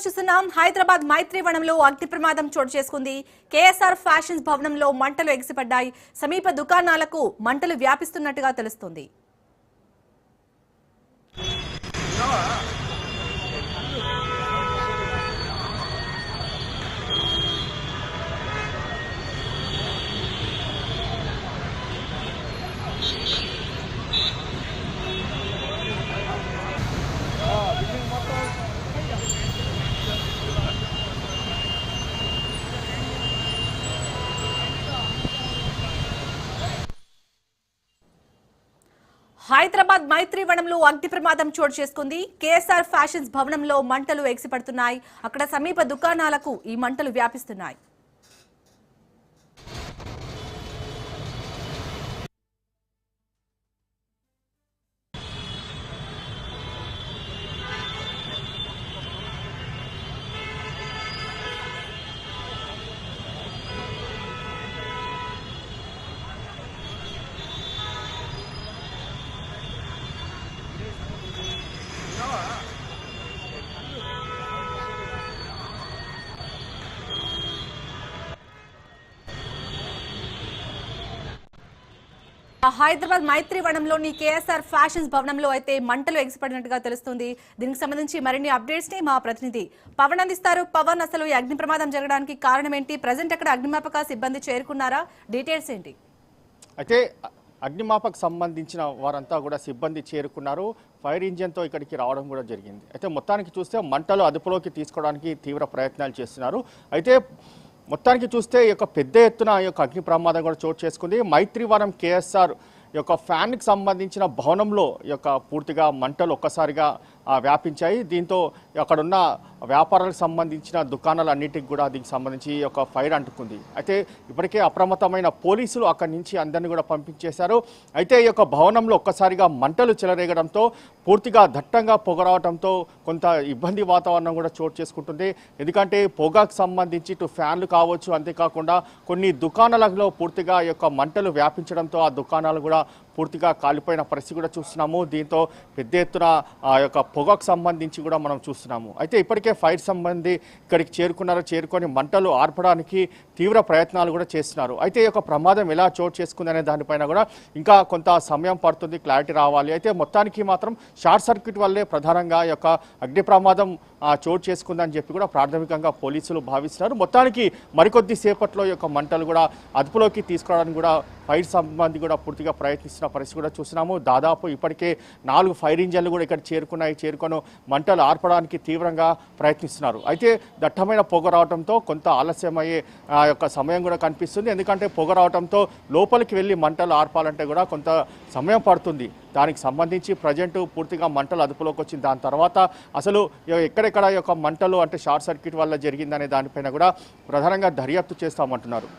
చూస్తున్నాం. హైదరాబాద్ మైత్రివనంలో అగ్ని ప్రమాదం చోటు చేసుకుంది. కేఎస్ఆర్ ఫ్యాషన్స్ భవనంలో మంటలు ఎగిసిపడ్డాయి. సమీప దుకాణాలకు మంటలు వ్యాపిస్తున్నట్టుగా తెలుస్తుంది. హైదరాబాద్ మైత్రివనంలో అగ్ని ప్రమాదం చోటు చేసుకుంది. కేఎస్ఆర్ ఫ్యాషన్స్ భవనంలో మంటలు ఎగిసిపడుతున్నాయి. అక్కడ సమీప దుకాణాలకు ఈ మంటలు వ్యాపిస్తున్నాయి. హైదరాబాద్ మైత్రివనంలోని కేఎస్ఆర్ ఫ్యాషన్స్ భవనంలో అయితే మంటలు ఎగిసిపడినట్టుగా తెలుస్తుంది. దీనికి సంబంధించి మరిన్ని అప్డేట్స్ ని మా ప్రతినిధి పవన్ అందిస్తారు. పవన్, అసలు ఈ అగ్ని ప్రమాదం జరగడానికి కారణం ఏంటి? ప్రజెంట్ అక్కడ అగ్నిమాపక సిబ్బంది చేరుకున్నారా? డీటెయిల్స్ ఏంటి? అయితే అగ్నిమాపక సంబంధించిన వారంతా కూడా సిబ్బంది చేరుకున్నారు. ఫైర్ ఇంజిన్తో ఇక్కడికి రావడం కూడా జరిగింది. అయితే మొత్తానికి చూస్తే మంటలు అదుపులోకి తీసుకోవడానికి తీవ్ర ప్రయత్నాలు చేస్తున్నారు. అయితే మొత్తానికి చూస్తే ఈ యొక్క పెద్ద ఎత్తున ఈ యొక్క అగ్ని ప్రమాదం కూడా చోటు చేసుకుంది. మైత్రివనం కేఎస్ఆర్ యొక్క ఫ్యాన్కి సంబంధించిన భవనంలో యొక్క పూర్తిగా మంటలు ఒక్కసారిగా వ్యాపించాయి. దీంతో అక్కడున్న వ్యాపారాలకు సంబంధించిన దుకాణాలన్నిటికి కూడా దీనికి సంబంధించి ఒక ఫైర్ అంటుకుంది. అయితే ఇప్పటికే అప్రమత్తమైన పోలీసులు అక్కడి నుంచి అందరినీ కూడా పంపించేశారు. అయితే ఈ యొక్క భవనంలో ఒక్కసారిగా మంటలు చెలరేగడంతో పూర్తిగా దట్టంగా పొగ రావడంతో కొంత ఇబ్బంది వాతావరణం కూడా చోటు చేసుకుంటుంది. ఎందుకంటే పొగకు సంబంధించి ఇటు ఫ్యాన్లు కావచ్చు, అంతేకాకుండా కొన్ని దుకాణాలలో పూర్తిగా ఈ యొక్క మంటలు వ్యాపించడంతో ఆ దుకాణాలు కూడా పూర్తిగా కాలిపోయిన పరిస్థితి కూడా చూస్తున్నాము. దీంతో పెద్ద ఎత్తున ఆ యొక్క పొగకు సంబంధించి కూడా మనం చూస్తున్నాము. అయితే ఇప్పటికే ఫైర్ సంబంధి ఇక్కడికి చేరుకొని మంటలు ఆర్పడానికి తీవ్ర ప్రయత్నాలు కూడా చేస్తున్నారు. అయితే ఈ యొక్క ప్రమాదం ఎలా చోటు చేసుకుంది అనే దానిపైన కూడా ఇంకా కొంత సమయం పడుతుంది, క్లారిటీ రావాలి. అయితే మొత్తానికి మాత్రం షార్ట్ సర్క్యూట్ వల్లే ప్రధానంగా ఈ యొక్క అగ్ని ప్రమాదం చోటు చేసుకుందని చెప్పి కూడా ప్రాథమికంగా పోలీసులు భావిస్తున్నారు. మొత్తానికి మరికొద్ది సేపట్లో ఈ యొక్క మంటలు కూడా అదుపులోకి తీసుకోవడానికి కూడా ఫైర్ సంబంధి కూడా పూర్తిగా ప్రయత్నిస్తున్న పరిస్థితి కూడా చూస్తున్నాము. దాదాపు ఇప్పటికే 4 ఫైర్ ఇంజన్లు కూడా ఇక్కడ చేరుకొని మంటలు ఆర్పడానికి తీవ్రంగా ప్రయత్నిస్తున్నారు. అయితే దట్టమైన పొగ రావడంతో కొంత ఆలస్యమయ్యే యొక్క సమయం కూడా కనిపిస్తుంది. ఎందుకంటే పొగ రావడంతో లోపలికి వెళ్ళి మంటలు ఆర్పాలంటే కూడా కొంత సమయం పడుతుంది. దానికి సంబంధించి ప్రజెంట్ పూర్తిగా మంటలు అదుపులోకి వచ్చింది. దాని తర్వాత అసలు ఎక్కడెక్కడ యొక్క మంటలు అంటే షార్ట్ సర్క్యూట్ వల్ల జరిగిందనే దానిపైన కూడా ప్రధానంగా దర్యాప్తు చేస్తామంటున్నారు.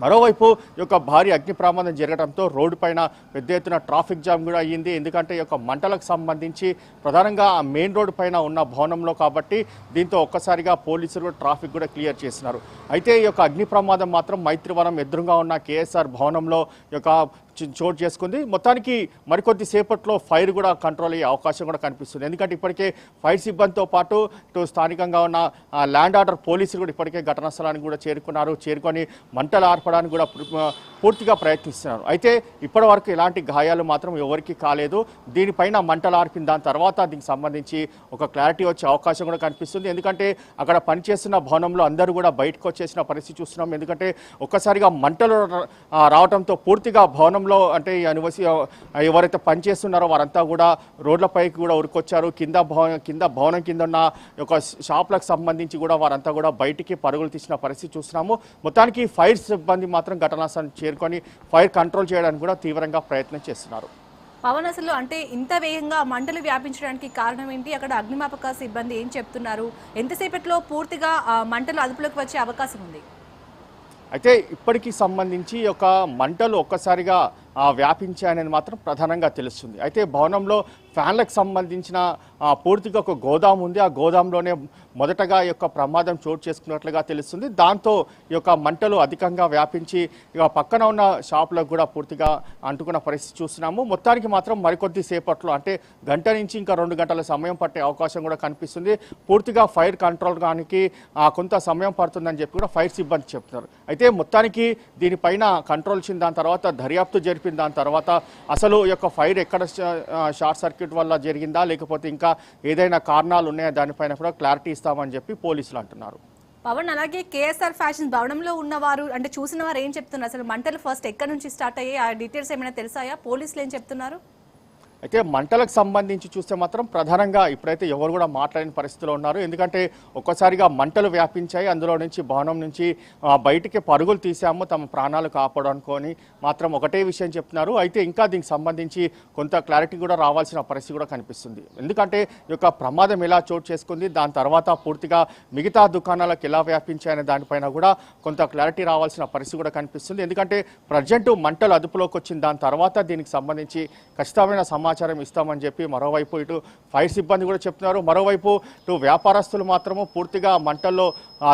మరోవైపు ఈ యొక్క భారీ అగ్ని ప్రమాదం జరగడంతో రోడ్డు పైన పెద్ద ఎత్తున ట్రాఫిక్ జామ్ కూడా అయ్యింది. ఎందుకంటే ఈ యొక్క మంటలకు సంబంధించి ప్రధానంగా ఆ మెయిన్ రోడ్డు పైన ఉన్న భవనంలో కాబట్టి దీంతో ఒక్కసారిగా పోలీసులు ట్రాఫిక్ కూడా క్లియర్ చేస్తున్నారు. అయితే ఈ యొక్క అగ్ని ప్రమాదం మాత్రం మైత్రివనం ఎదురుగా ఉన్న కేఎస్ఆర్ భవనంలో ఈ యొక్క చోటు చేసుకుంది. మొత్తానికి మరికొద్ది సేపట్లో ఫైర్ కూడా కంట్రోల్ అయ్యే అవకాశం కూడా కనిపిస్తుంది. ఎందుకంటే ఇప్పటికే ఫైర్ సిబ్బందితో పాటు ఇటు స్థానికంగా ఉన్న ల్యాండ్ ఆర్డర్ పోలీసులు కూడా ఇప్పటికే ఘటనా స్థలానికి కూడా చేరుకొని మంటలు ఆర్పడానికి కూడా పూర్తిగా ప్రయత్నిస్తున్నారు. అయితే ఇప్పటి వరకు ఎలాంటి గాయాలు మాత్రం ఎవరికి కాలేదు. దీనిపైన మంటలు ఆర్పిన దాని తర్వాత దీనికి సంబంధించి ఒక క్లారిటీ వచ్చే అవకాశం కూడా కనిపిస్తుంది. ఎందుకంటే అక్కడ పనిచేస్తున్న భవనంలో అందరూ కూడా బయటకు వచ్చేసిన పరిస్థితి చూస్తున్నాం. ఎందుకంటే ఒక్కసారిగా మంటలు రావడంతో పూర్తిగా భవనం అంటే ఎవరైతే పనిచేస్తున్నారో వారంతా కూడా రోడ్లపైకి కూడా ఉరికొచ్చారు. కింద భవనం కింద ఉన్న ఒక షాప్లకు సంబంధించి కూడా వారంతా కూడా బయటికి పరుగులు తీసిన పరిస్థితి చూస్తున్నాము. మొత్తానికి ఫైర్ సిబ్బంది మాత్రం ఘటనా స్థలానికి చేరుకొని ఫైర్ కంట్రోల్ చేయడానికి కూడా తీవ్రంగా ప్రయత్నం చేస్తున్నారు. పవన్, అసలు అంటే ఇంత వేగంగా మంటలు వ్యాపించడానికి కారణం ఏంటి? అక్కడ అగ్నిమాపక సిబ్బంది ఏం చెప్తున్నారు? ఎంతసేపట్లో పూర్తిగా మంటలు అదుపులోకి వచ్చే అవకాశం ఉంది? అయితే ఇప్పటికి సంబంధించి ఒక మంటలు ఒక్కసారిగా వ్యాపించాయనేది మాత్రం ప్రధానంగా తెలుస్తుంది. అయితే భవనంలో ఫ్యాన్లకు సంబంధించిన పూర్తిగా ఒక గోదాం ఉంది. ఆ గోదాంలోనే మొదటగా ఈ యొక్క ప్రమాదం చోటు చేసుకున్నట్లుగా తెలుస్తుంది. దాంతో ఈ యొక్క మంటలు అధికంగా వ్యాపించి ఇక పక్కన ఉన్న షాపులకు కూడా పూర్తిగా అంటుకున్న పరిస్థితి చూస్తున్నాము. మొత్తానికి మాత్రం మరికొద్ది సేపట్లో అంటే గంట నుంచి ఇంకా 2 గంటల సమయం పట్టే అవకాశం కూడా కనిపిస్తుంది. పూర్తిగా ఫైర్ కంట్రోల్ కానికి కొంత సమయం పడుతుందని చెప్పి కూడా ఫైర్ సిబ్బంది చెప్తున్నారు. అయితే మొత్తానికి దీనిపైన కంట్రోల్ చేసిన దాని తర్వాత దర్యాప్తు జరిపిన దాని తర్వాత అసలు ఈ యొక్క ఫైర్ ఎక్కడ షార్ట్ సర్క్యూట్ వల్ల జరిగిందా లేకపోతే ఇంకా ఏదైనా కారణాలు ఉన్నాయా దానిపైన కూడా క్లారిటీ ఇస్తామని చెప్పి పోలీసులు అంటున్నారు. పవన్, అలాగే కేఎస్ఆర్ ఫ్యాషన్ భవనంలో ఉన్నవారు అంటే చూసిన వారు ఏం చెప్తున్నారు? అసలు మంటలు ఫస్ట్ ఎక్కడి నుంచి స్టార్ట్ అయ్యాయి? ఆ డీటెయిల్స్ ఏమైనా తెలుసాయా? పోలీసులు ఏం చెప్తున్నారు? అయితే మంటలకు సంబంధించి చూస్తే మాత్రం ప్రధానంగా ఇప్పుడైతే ఎవరు కూడా మాట్లాడిన పరిస్థితిలో ఉన్నారు. ఎందుకంటే ఒక్కసారిగా మంటలు వ్యాపించాయి. అందులో నుంచి భవనం నుంచి బయటికి పరుగులు తీసాము తమ ప్రాణాలు కాపాడనుకొని మాత్రం ఒకటే విషయం చెప్తున్నారు. అయితే ఇంకా దీనికి సంబంధించి కొంత క్లారిటీ కూడా రావాల్సిన పరిస్థితి కూడా కనిపిస్తుంది. ఎందుకంటే ఈ యొక్క ప్రమాదం ఎలా చోటు చేసుకుంది, దాని తర్వాత పూర్తిగా మిగతా దుకాణాలకు ఎలా వ్యాపించాయనే దానిపైన కూడా కొంత క్లారిటీ రావాల్సిన పరిస్థితి కూడా కనిపిస్తుంది. ఎందుకంటే ప్రజెంట్ మంటలు అదుపులోకి వచ్చిన దాని తర్వాత దీనికి సంబంధించి ఖచ్చితమైన సమాచారం ఇస్తామని చెప్పి మరోవైపు ఇటు ఫైర్ సిబ్బంది కూడా చెప్తున్నారు. మరోవైపు ఇటు వ్యాపారస్తులు మాత్రము పూర్తిగా మంటల్లో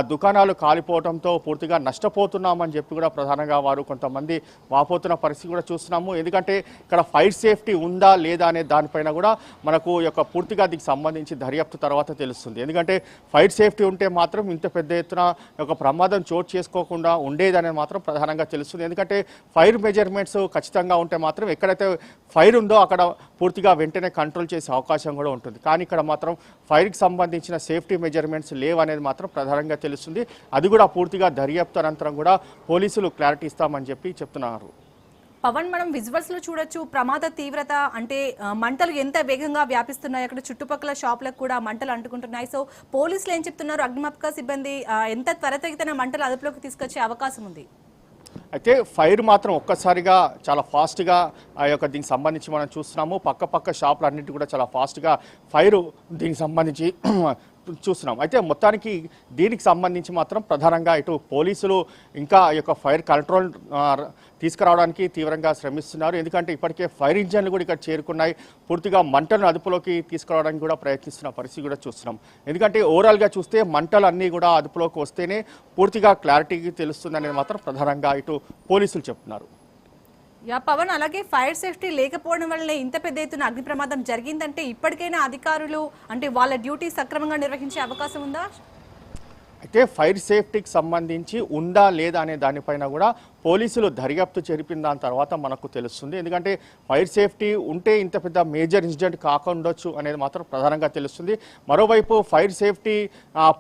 దుకాణాలు కాలిపోవడంతో పూర్తిగా నష్టపోతున్నామని చెప్పి కూడా ప్రధానంగా వారు కొంతమంది వాపోతున్న పరిస్థితి కూడా చూస్తున్నాము. ఎందుకంటే ఇక్కడ ఫైర్ సేఫ్టీ ఉందా లేదా అనే దానిపైన కూడా మనకు యొక్క పూర్తిగా దీనికి సంబంధించి దర్యాప్తు తర్వాత తెలుస్తుంది. ఎందుకంటే ఫైర్ సేఫ్టీ ఉంటే మాత్రం ఇంత పెద్ద ఎత్తున ఒక ప్రమాదం చోటు చేసుకోకుండా ఉండేదనేది మాత్రం ప్రధానంగా తెలుస్తుంది. ఎందుకంటే ఫైర్ మెజర్మెంట్స్ ఖచ్చితంగా ఉంటే మాత్రం ఎక్కడైతే ఫైర్ ఉందో అక్కడ పూర్తిగా వెంటనే కంట్రోల్ చేసే అవకాశం కూడా ఉంటుంది. కానీ ఇక్కడ మాత్రం ఫైర్కి సంబంధించిన సేఫ్టీ మెజర్మెంట్స్ లేవనేది మాత్రం ప్రధానంగా తెలుస్తుంది. అది కూడా పూర్తిగా దర్యాప్తు అనంతరం కూడా పోలీసులు క్లారిటీ ఇస్తామని చెప్పి చెప్తున్నారు. పవన్, మనం విజువల్స్ లో చూడొచ్చు ప్రమాద తీవ్రత అంటే మంటలు ఎంత వేగంగా వ్యాపిస్తున్నాయి. అక్కడ చుట్టుపక్కల షాపులకు కూడా మంటలు అంటుకుంటున్నాయి. సో పోలీసులు ఏం చెప్తున్నారు? అగ్నిమాపక సిబ్బంది ఎంత త్వరితగతిన మంటలు అదుపులోకి తీసుకొచ్చే అవకాశం ఉంది? అయితే ఫైర్ మాత్రం ఒక్కసారిగా చాలా ఫాస్ట్గా ఆ యొక్క దీనికి సంబంధించి మనం చూస్తున్నాము. పక్క షాపులు అన్నింటి కూడా చాలా ఫాస్ట్గా ఫైరు దీనికి సంబంధించి చూస్తున్నాం. అయితే మొత్తానికి దీనికి సంబంధించి మాత్రం ప్రధానంగా ఇటు పోలీసులు ఇంకా ఈ యొక్క ఫైర్ కంట్రోల్ తీసుకురావడానికి తీవ్రంగా శ్రమిస్తున్నారు. ఎందుకంటే ఇప్పటికే ఫైర్ ఇంజన్లు కూడా ఇక్కడ చేరుకున్నాయి. పూర్తిగా మంటలను అదుపులోకి తీసుకురావడానికి కూడా ప్రయత్నిస్తున్న పరిస్థితి కూడా చూస్తున్నాం. ఎందుకంటే ఓవరాల్గా చూస్తే మంటలు అన్నీ కూడా అదుపులోకి వస్తేనే పూర్తిగా క్లారిటీకి తెలుస్తుందనేది మాత్రం ప్రధానంగా ఇటు పోలీసులు చెప్తున్నారు. పవన్, అలాగే ఫైర్ సేఫ్టీ లేకపోవడం వల్లనే ఇంత పెద్ద ఎత్తున అగ్ని ప్రమాదం జరిగిందంటే ఇప్పటికైనా అధికారులు అంటే వాళ్ళ డ్యూటీ సక్రమంగా నిర్వహించే అవకాశం ఉందా? అయితే ఫైర్ సేఫ్టీకి సంబంధించి ఉందా లేదా అనే దానిపైన కూడా పోలీసులు దర్యాప్తు జరిపిన దాని తర్వాత మనకు తెలుస్తుంది. ఎందుకంటే ఫైర్ సేఫ్టీ ఉంటే ఇంత పెద్ద మేజర్ ఇన్సిడెంట్ కాకుండొచ్చు అనేది మాత్రం ప్రధానంగా తెలుస్తుంది. మరోవైపు ఫైర్ సేఫ్టీ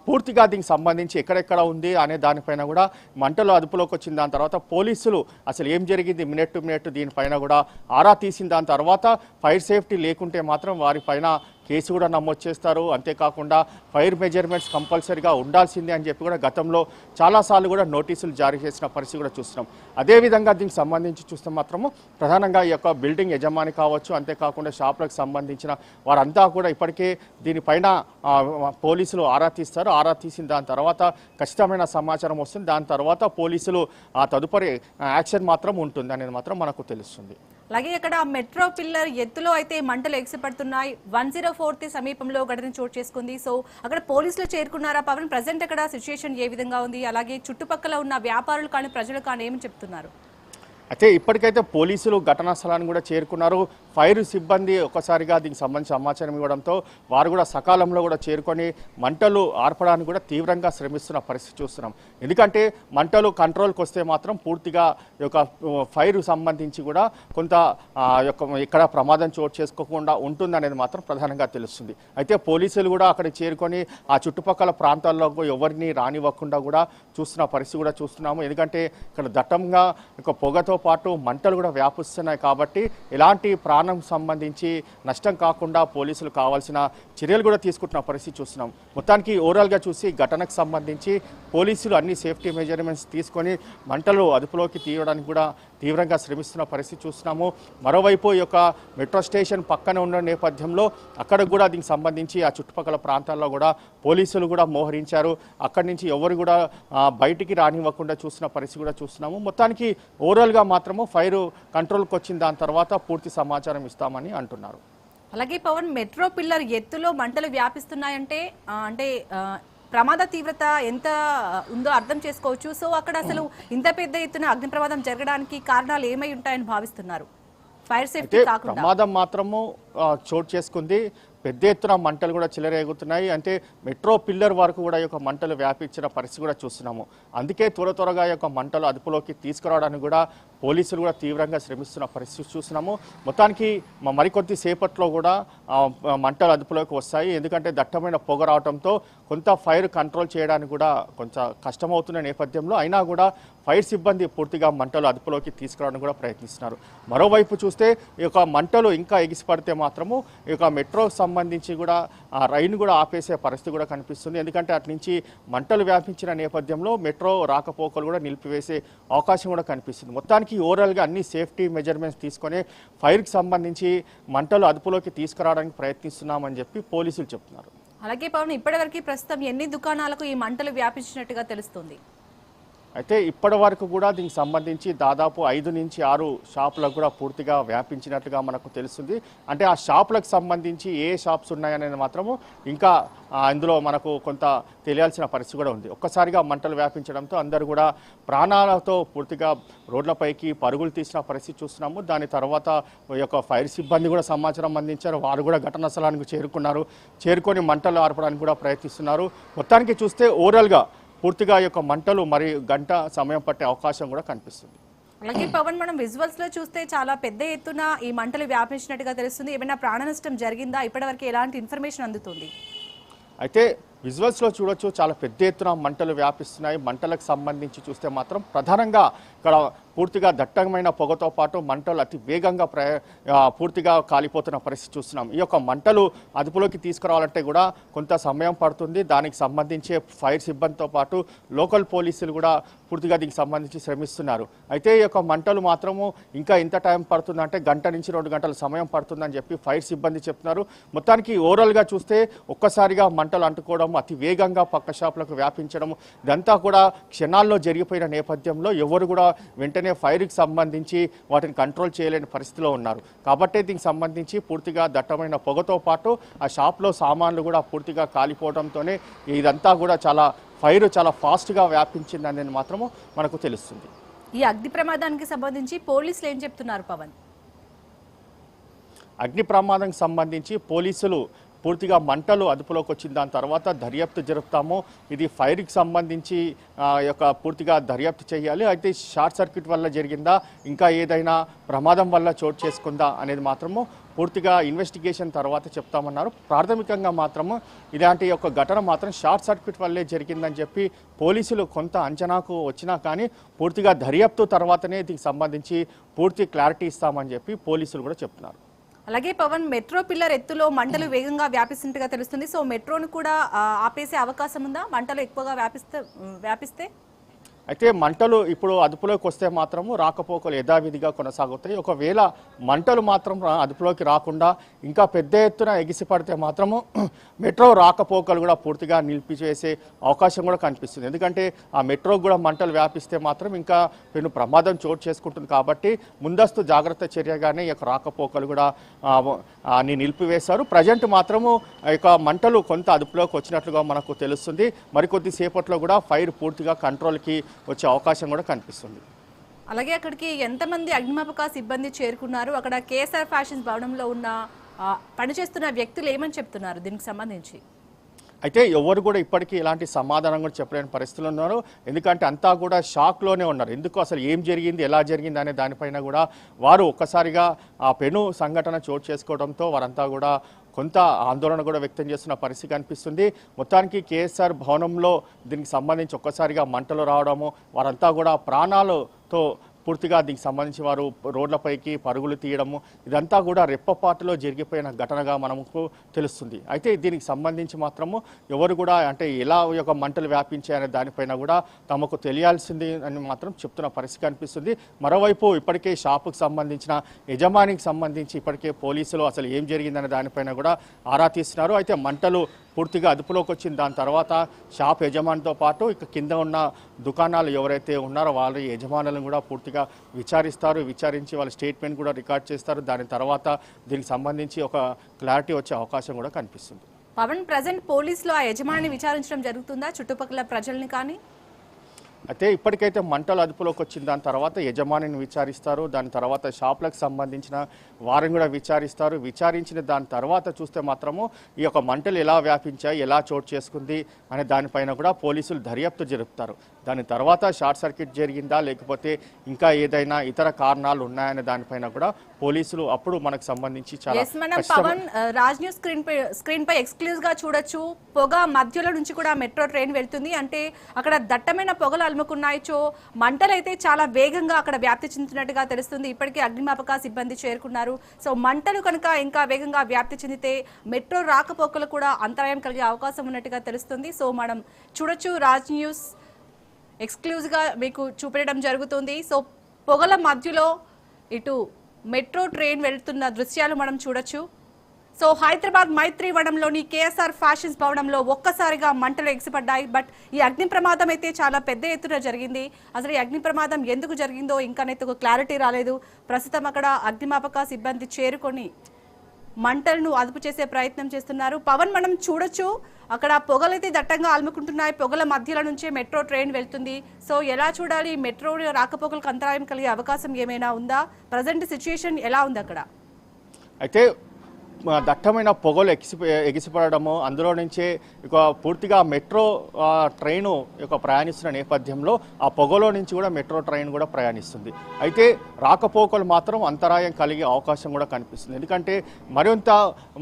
పూర్తిగా దీనికి సంబంధించి ఎక్కడెక్కడ ఉంది అనే దానిపైన కూడా మంటలు అదుపులోకి వచ్చిన దాని తర్వాత పోలీసులు అసలు ఏం జరిగింది మినిట్ టు మినిట్ దీనిపైన కూడా ఆరా తీసిన దాని తర్వాత ఫైర్ సేఫ్టీ లేకుంటే మాత్రం వారిపైన కేసు కూడా నమోదు చేస్తారు. అంతేకాకుండా ఫైర్ మెజర్మెంట్స్ కంపల్సరీగా ఉండాల్సిందే అని చెప్పి కూడా గతంలో చాలాసార్లు కూడా నోటీసులు జారీ చేసిన పరిస్థితి కూడా చూస్తున్నాం. అదేవిధంగా దీనికి సంబంధించి చూస్తే మాత్రము ప్రధానంగా ఈ యొక్క బిల్డింగ్ యజమాని కావచ్చు, అంతేకాకుండా షాపులకు సంబంధించిన వారంతా కూడా ఇప్పటికే దీనిపైన పోలీసులు ఆరా తీస్తారు. ఆరా తీసిన దాని తర్వాత ఖచ్చితమైన సమాచారం వస్తుంది. దాని తర్వాత పోలీసులు తదుపరి యాక్షన్ మాత్రం ఉంటుంది అనేది మాత్రం మనకు తెలుస్తుంది. అలాగే ఇక్కడ మెట్రో పిల్లర్ ఎత్తులో అయితే మంటలు ఎగిసిపడుతున్నాయి. 104 సమీపంలో ఘటన చోటు చేసుకుంది. సో అక్కడ పోలీసులు చేరుకున్నారా పవన్? ప్రజెంట్ అక్కడ సిచ్యుయేషన్ ఏ విధంగా ఉంది? అలాగే చుట్టుపక్కల ఉన్న వ్యాపారులు కానీ ప్రజలు కానీ ఏమని చెప్తున్నారు? అయితే ఇప్పటికైతే పోలీసులు ఘటనా స్థలాన్ని కూడా చేరుకున్నారు. ఫైర్ సిబ్బంది ఒక్కసారిగా దీనికి సంబంధించి సమాచారం ఇవ్వడంతో వారు కూడా సకాలంలో కూడా చేరుకొని మంటలు ఆర్పడానికి కూడా తీవ్రంగా శ్రమిస్తున్న పరిస్థితి చూస్తున్నాం. ఎందుకంటే మంటలు కంట్రోల్కి వస్తే మాత్రం పూర్తిగా ఈ యొక్క ఫైర్ సంబంధించి కూడా కొంత ఎక్కడ ప్రమాదం చోటు చేసుకోకుండా ఉంటుందనేది మాత్రం ప్రధానంగా తెలుస్తుంది. అయితే పోలీసులు కూడా అక్కడ చేరుకొని ఆ చుట్టుపక్కల ప్రాంతాల్లో ఎవరిని రానివ్వకుండా కూడా చూస్తున్న పరిస్థితి కూడా చూస్తున్నాము. ఎందుకంటే ఇక్కడ దట్టంగా పొగతో పాటు మంటలు కూడా వ్యాపిస్తున్నాయి కాబట్టి ఎలాంటి ప్రాణం సంబంధించి నష్టం కాకుండా పోలీసులు కావాల్సిన చర్యలు కూడా తీసుకుంటున్న పరిస్థితి చూస్తున్నాం. మొత్తానికి ఓవరాల్గా చూసి ఘటనకు సంబంధించి పోలీసులు అన్ని సేఫ్టీ మెజర్మెంట్స్ తీసుకొని మంటలు అదుపులోకి తీయడానికి కూడా తీవ్రంగా శ్రమిస్తున్న పరిస్థితి చూస్తున్నాము. మరోవైపు ఈ యొక్క మెట్రో స్టేషన్ పక్కన ఉన్న నేపథ్యంలో అక్కడ కూడా దీనికి సంబంధించి ఆ చుట్టుపక్కల ప్రాంతాల్లో కూడా పోలీసులు కూడా మోహరించారు. అక్కడి నుంచి ఎవరు కూడా బయటికి రానివ్వకుండా చూస్తున్న పరిస్థితి కూడా చూస్తున్నాము. మొత్తానికి ఓవరాల్గా పూర్తిగా మాత్రము ఫైర్ కంట్రోల్కి వచ్చిన దాని తర్వాత పూర్తి సమాచారం ఇస్తామని అంటున్నారు. అలాగే పవన్, మెట్రో పిల్లర్ ఎత్తులో మంటలు వ్యాపిస్తున్నాయంటే అంటే ప్రమాద తీవ్రత ఎంత ఉందో అర్థం చేసుకోవచ్చు. సో అక్కడ అసలు ఇంత పెద్ద ఎత్తున అగ్ని ప్రమాదం జరగడానికి కారణాలు ఏమై ఉంటాయని భావిస్తున్నారు? ఫైర్ సేఫ్టీ కాకుండా ప్రమాదం మాత్రము చోటు చేసుకుంది. పెద్ద ఎత్తున మంటలు కూడా చెలరేగుతున్నాయి. అంటే మెట్రో పిల్లర్ వరకు కూడా ఈ యొక్క మంటలు వ్యాపించిన పరిస్థితి కూడా చూస్తున్నాము. అందుకే త్వరగా ఈ యొక్క మంటలు అదుపులోకి తీసుకురావడానికి కూడా పోలీసులు కూడా తీవ్రంగా శ్రమిస్తున్న పరిస్థితి చూస్తున్నాము. మొత్తానికి మరికొద్ది సేపట్లో కూడా మంటలు అదుపులోకి వస్తాయి. ఎందుకంటే దట్టమైన పొగ రావడంతో కొంత ఫైర్ కంట్రోల్ చేయడానికి కూడా కొంచెం కష్టమవుతున్న నేపథ్యంలో అయినా కూడా ఫైర్ సిబ్బంది పూర్తిగా మంటలు అదుపులోకి తీసుకురావడానికి కూడా ప్రయత్నిస్తున్నారు. మరోవైపు చూస్తే ఈ యొక్క మంటలు ఇంకా ఎగిసిపడితే మాత్రము ఈ యొక్క మెట్రోకి సంబంధించి కూడా రైలు కూడా ఆపేసే పరిస్థితి కూడా కనిపిస్తుంది. ఎందుకంటే అటు నుంచి మంటలు వ్యాపించిన నేపథ్యంలో మెట్రో రాకపోకలు కూడా నిలిపివేసే అవకాశం కూడా కనిపిస్తుంది. మొత్తానికి ఓవరాల్గా అన్ని సేఫ్టీ మెజర్మెంట్స్ తీసుకొని ఫైర్కి సంబంధించి మంటలు అదుపులోకి తీసుకురావడానికి ప్రయత్నిస్తున్నామని చెప్పి పోలీసులు చెప్తున్నారు. అలాగే పవన్, ఇప్పటివరకు ప్రస్తుతం ఎన్ని దుకాణాలకు ఈ మంటలు వ్యాపించినట్టుగా తెలుస్తుంది? అయితే ఇప్పటి వరకు కూడా దీనికి సంబంధించి దాదాపు 5 నుంచి 6 షాపులకు కూడా పూర్తిగా వ్యాపించినట్లుగా మనకు తెలుస్తుంది. అంటే ఆ షాపులకు సంబంధించి ఏ షాప్స్ ఉన్నాయనేది మాత్రము ఇంకా ఇందులో మనకు కొంత తెలియాల్సిన పరిస్థితి కూడా ఉంది. ఒక్కసారిగా మంటలు వ్యాపించడంతో అందరూ కూడా ప్రాణాలతో పూర్తిగా రోడ్లపైకి పరుగులు తీసిన పరిస్థితి చూస్తున్నాము. దాని తర్వాత ఈ యొక్క ఫైర్ సిబ్బంది కూడా సమాచారం అందించారు. వారు కూడా ఘటనా స్థలానికి చేరుకొని మంటలు ఆర్పడానికి కూడా ప్రయత్నిస్తున్నారు. మొత్తానికి చూస్తే ఓవరాల్గా పూర్తిగా ఈ యొక్క మంటలు మరి గంట సమయం పట్టే అవకాశం కూడా కనిపిస్తుంది. అలాగే పవన్, మనం విజువల్స్ లో చూస్తే చాలా పెద్ద ఎత్తున ఈ మంటలు వ్యాపించినట్టుగా తెలుస్తుంది. ఏమైనా ప్రాణ నష్టం జరిగిందా? ఇప్పటివరకు ఎలాంటి ఇన్ఫర్మేషన్ అందుతుంది? అయితే విజువల్స్లో చూడొచ్చు, చాలా పెద్ద ఎత్తున మంటలు వ్యాపిస్తున్నాయి. మంటలకు సంబంధించి చూస్తే మాత్రం ప్రధానంగా ఇక్కడ పూర్తిగా దట్టమైన పొగతో పాటు మంటలు అతి వేగంగా పూర్తిగా కాలిపోతున్న పరిస్థితి చూస్తున్నాం. ఈ యొక్క మంటలు అదుపులోకి తీసుకురావాలంటే కూడా కొంత సమయం పడుతుంది. దానికి సంబంధించి ఫైర్ సిబ్బందితో పాటు లోకల్ పోలీసులు కూడా పూర్తిగా దీనికి సంబంధించి శ్రమిస్తున్నారు. అయితే ఈ యొక్క మంటలు మాత్రము ఇంకా ఇంత టైం పడుతుందంటే 1 నుంచి 2 గంటల సమయం పడుతుందని చెప్పి ఫైర్ సిబ్బంది చెప్తున్నారు. మొత్తానికి ఓవరాల్గా చూస్తే ఒక్కసారిగా మంటలు అంటుకోవడం, అతి వేగంగా పక్క షాపులకు వ్యాపించడం, ఇదంతా కూడా క్షణాల్లో జరిగిపోయిన నేపథ్యంలో ఎవరు కూడా వెంటనే ఫైర్కి సంబంధించి వాటిని కంట్రోల్ చేయలేని పరిస్థితిలో ఉన్నారు. కాబట్టి దీనికి సంబంధించి పూర్తిగా దట్టమైన పొగతో పాటు ఆ షాప్లో సామాన్లు కూడా పూర్తిగా కాలిపోవడంతోనే ఇదంతా కూడా ఫైర్ చాలా ఫాస్ట్గా వ్యాపించిందని మాత్రము మనకు తెలుస్తుంది. ఈ అగ్ని ప్రమాదానికి సంబంధించి పోలీసులు ఏం చెప్తున్నారు పవన్? అగ్ని ప్రమాదానికి సంబంధించి పోలీసులు పూర్తిగా మంటలు అదుపులోకి వచ్చిన దాని తర్వాత దర్యాప్తు జరుపుతాము. ఇది ఫైర్కి సంబంధించి యొక్క పూర్తిగా దర్యాప్తు చేయాలి. అయితే షార్ట్ సర్క్యూట్ వల్ల జరిగిందా, ఇంకా ఏదైనా ప్రమాదం వల్ల చోటు చేసుకుందా అనేది మాత్రము పూర్తిగా ఇన్వెస్టిగేషన్ తర్వాత చెప్తామన్నారు. ప్రాథమికంగా మాత్రము ఇలాంటి యొక్క ఘటన మాత్రం షార్ట్ సర్క్యూట్ వల్లే జరిగిందని చెప్పి పోలీసులు కొంత అంచనాకు వచ్చినా కానీ పూర్తిగా దర్యాప్తు తర్వాతనే దీనికి సంబంధించి పూర్తి క్లారిటీ ఇస్తామని చెప్పి పోలీసులు కూడా చెప్తున్నారు. అలాగే పవన్, మెట్రో పిల్లర్ ఎత్తులో మంటలు వేగంగా వ్యాపిస్తున్నట్టుగా తెలుస్తుంది. సో మెట్రోను కూడా ఆపేసే అవకాశం ఉందా మంటలు ఎక్కువగా వ్యాపిస్తే? అయితే మంటలు ఇప్పుడు అదుపులోకి వస్తే మాత్రము రాకపోకలు యథావిధిగా కొనసాగుతాయి. ఒకవేళ మంటలు మాత్రం అదుపులోకి రాకుండా ఇంకా పెద్ద ఎత్తున ఎగిసిపడితే మాత్రము మెట్రో రాకపోకలు కూడా పూర్తిగా నిలిపివేసే అవకాశం కూడా కనిపిస్తుంది. ఎందుకంటే ఆ మెట్రోకి కూడా మంటలు వ్యాపిస్తే మాత్రం ఇంకా పెను ప్రమాదం చోటు చేసుకుంటుంది. కాబట్టి ముందస్తు జాగ్రత్త చర్యగానే ఈ యొక్క రాకపోకలు కూడా నిలిపివేశారు. ప్రజెంట్ మాత్రము ఈ యొక్క మంటలు కొంత అదుపులోకి వచ్చినట్లుగా మనకు తెలుస్తుంది. మరికొద్ది సేపట్లో కూడా ఫైర్ పూర్తిగా కంట్రోల్కి వచ్చే అవకాశం కూడా కనిపిస్తుంది. అలాగే అక్కడికి ఎంతమంది అగ్నిమాపక సిబ్బంది చేరుకున్నారు? అక్కడ కేఎస్ఆర్ ఫ్యాషన్స్ భవనంలో ఉన్న పనిచేస్తున్న వ్యక్తులు ఏమని చెప్తున్నారు దీనికి సంబంధించి? అయితే ఎవరు కూడా ఇప్పటికీ ఎలాంటి సమాధానం కూడా చెప్పలేని పరిస్థితులు ఉన్నారు. ఎందుకంటే అంతా కూడా షాక్లోనే ఉన్నారు. ఎందుకు అసలు ఏం జరిగింది, ఎలా జరిగింది అనే దానిపైన కూడా వారు ఒక్కసారిగా ఆ పెను సంఘటన చోటు చేసుకోవడంతో వారంతా కూడా కొంత ఆందోళన కూడా వ్యక్తం చేస్తున్న పరిస్థితి కనిపిస్తుంది. మొత్తానికి కేఎస్ఆర్ భవనంలో దీనికి సంబంధించి ఒక్కసారిగా మంటలు రావడము, వారంతా కూడా ప్రాణాలతో పూర్తిగా దీనికి సంబంధించి వారు రోడ్లపైకి పరుగులు తీయడము, ఇదంతా కూడా రెప్పపాటులో జరిగిపోయిన ఘటనగా మనకు తెలుస్తుంది. అయితే దీనికి సంబంధించి మాత్రము ఎవరు కూడా అంటే ఎలా యొక్క మంటలు వ్యాపించాయనే దానిపైన కూడా తమకు తెలియాల్సింది అని మాత్రం చెప్తున్న పరిస్థితి కనిపిస్తుంది. మరోవైపు ఇప్పటికే షాపుకు సంబంధించిన యజమానికి సంబంధించి ఇప్పటికే పోలీసులు అసలు ఏం జరిగిందనే దానిపైన కూడా ఆరా తీస్తున్నారు. అయితే మంటలు పూర్తిగా అదుపులోకి వచ్చింది. దాని తర్వాత షాప్ యజమానితో పాటు ఇక కింద ఉన్న దుకాణాలు ఎవరైతే ఉన్నారో వాళ్ళ యజమానులను కూడా పూర్తిగా విచారిస్తారు. విచారించి వాళ్ళ స్టేట్మెంట్ కూడా రికార్డ్ చేస్తారు. దాని తర్వాత దీనికి సంబంధించి ఒక క్లారిటీ వచ్చే అవకాశం కూడా కనిపిస్తుంది. పవన్, ప్రజెంట్ పోలీసులు ఆ యజమాని విచారించడం జరుగుతుందా, చుట్టుపక్కల ప్రజల్ని కానీ? అయితే ఇప్పటికైతే మంటలు అదుపులోకి వచ్చిన దాని తర్వాత యజమానిని విచారిస్తారు. దాని తర్వాత షాప్లకు సంబంధించిన వారిని కూడా విచారిస్తారు. విచారించిన దాని తర్వాత చూస్తే మాత్రము ఈ యొక్క మంటలు ఎలా వ్యాపించాయి, ఎలా చోటు చేసుకుంది అనే దానిపైన కూడా పోలీసులు దర్యాప్తు జరుపుతారు. దాని తర్వాత షార్ట్ సర్క్యూట్ జరిగిందా లేకపోతే ఇంకా ఏదైనా ఇతర కారణాలు ఉన్నాయనే దానిపైన కూడా పోలీసులు అప్పుడు మనకు సంబంధించి చాలా పవన్, రాజ్ న్యూస్ స్క్రీన్ పై ఎక్స్క్లూజివ్ గా చూడొచ్చు. పొగ మధ్యలో నుంచి కూడా మెట్రో ట్రైన్ వెళ్తుంది. అంటే అక్కడ దట్టమైన పొగలు అలుముకున్నాయో మంటలు అయితే చాలా వేగంగా అక్కడ వ్యాప్తి చెందుతున్నట్టుగా తెలుస్తుంది. ఇప్పటికే అగ్నిమాపక సిబ్బంది చేరుకున్నారు. సో మంటలు కనుక ఇంకా వేగంగా వ్యాప్తి చెందితే మెట్రో రాకపోకలు కూడా అంతరాయం కలిగే అవకాశం ఉన్నట్టుగా తెలుస్తుంది. సో మనం చూడొచ్చు, రాజ్ న్యూస్ ఎక్స్క్లూజివ్గా మీకు చూపించడం జరుగుతుంది. సో పొగల మధ్యలో ఇటు మెట్రో ట్రైన్ వెళ్తున్న దృశ్యాలు మనం చూడొచ్చు. సో హైదరాబాద్ మైత్రివనంలోని కేఎస్ఆర్ ఫ్యాషన్స్ భవనంలో ఒక్కసారిగా మంటలు ఎగిసిపడ్డాయి. బట్ ఈ అగ్ని ప్రమాదం అయితే చాలా పెద్ద ఎత్తున జరిగింది. అసలు ఈ అగ్ని ప్రమాదం ఎందుకు జరిగిందో ఇంకానైతే ఒక క్లారిటీ రాలేదు. ప్రస్తుతం అక్కడ అగ్నిమాపక సిబ్బంది చేరుకొని మంటలను అదుపు చేసే ప్రయత్నం చేస్తున్నారు. పవన్, మనం చూడొచ్చు అక్కడ పొగలైతే దట్టంగా అలుముకుంటున్నాయి. పొగల మధ్యలో నుంచే మెట్రో ట్రైన్ వెళ్తుంది. సో ఎలా చూడాలి? మెట్రో రాకపోకలకు అంతరాయం కలిగే అవకాశం ఏమైనా ఉందా? ప్రజెంట్ సిచ్యుయేషన్ ఎలా ఉంది అక్కడ? అయితే దట్టమైన పొగలు ఎగిసిపడము, అందులో నుంచే ఇక పూర్తిగా మెట్రో ట్రైను ప్రయాణిస్తున్న నేపథ్యంలో ఆ పొగలో నుంచి కూడా మెట్రో ట్రైన్ కూడా ప్రయాణిస్తుంది. అయితే రాకపోకలు మాత్రం అంతరాయం కలిగే అవకాశం కూడా కనిపిస్తుంది. ఎందుకంటే మరింత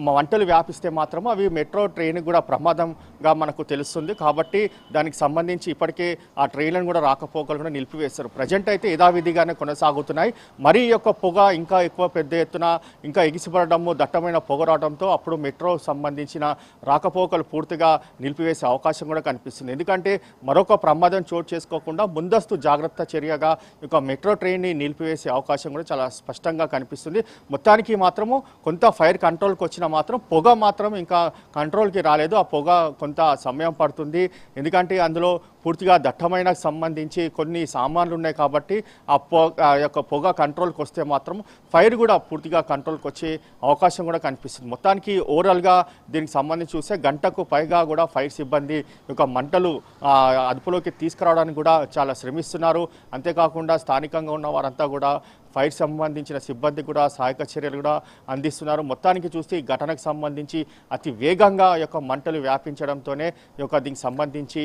మంటలు వ్యాపిస్తే మాత్రం అవి మెట్రో ట్రైన్కి కూడా ప్రమాదంగా మనకు తెలుస్తుంది. కాబట్టి దానికి సంబంధించి ఇప్పటికే ఆ ట్రైన్లను కూడా రాకపోకలు కూడా నిలిపివేస్తారు. ప్రజెంట్ అయితే యథావిధిగానే కొనసాగుతున్నాయి. మరి ఈ యొక్క పొగ ఇంకా ఎక్కువ పెద్ద ఎత్తున ఇంకా ఎగిసిపడము, దట్టమైన పొగ రావడంతో అప్పుడు మెట్రో సంబంధించిన రాకపోకలు పూర్తిగా నిలిపివేసే అవకాశం కూడా కనిపిస్తుంది. ఎందుకంటే మరొక ప్రమాదం చోటు చేసుకోకుండా ముందస్తు జాగ్రత్త చర్యగా ఇక మెట్రో ట్రైన్ని నిలిపివేసే అవకాశం కూడా చాలా స్పష్టంగా కనిపిస్తుంది. మొత్తానికి మాత్రము కొంత ఫైర్ కంట్రోల్కి వచ్చినా మాత్రం పొగ మాత్రం ఇంకా కంట్రోల్కి రాలేదు. ఆ పొగ కొంత సమయం పడుతుంది. ఎందుకంటే అందులో పూర్తిగా దట్టమైన సంబంధించి కొన్ని సామాన్లు ఉన్నాయి కాబట్టి ఆ యొక్క పొగ కంట్రోల్కి వస్తే మాత్రం ఫైర్ కూడా పూర్తిగా కంట్రోల్కి వచ్చే అవకాశం కూడా కనిపిస్తుంది. మొత్తానికి ఓవరాల్గా దీనికి సంబంధించి చూస్తే గంటకు పైగా కూడా ఫైర్ సిబ్బంది యొక్క మంటలు అదుపులోకి తీసుకురావడానికి కూడా చాలా శ్రమిస్తున్నారు. అంతేకాకుండా స్థానికంగా ఉన్న వారంతా కూడా ఫైర్ సంబంధించిన సిబ్బంది కూడా సహాయక చర్యలు కూడా అందిస్తున్నారు. మొత్తానికి చూస్తే ఈ ఘటనకు సంబంధించి అతి వేగంగా యొక్క మంటలు వ్యాపించడంతోనే దీనికి సంబంధించి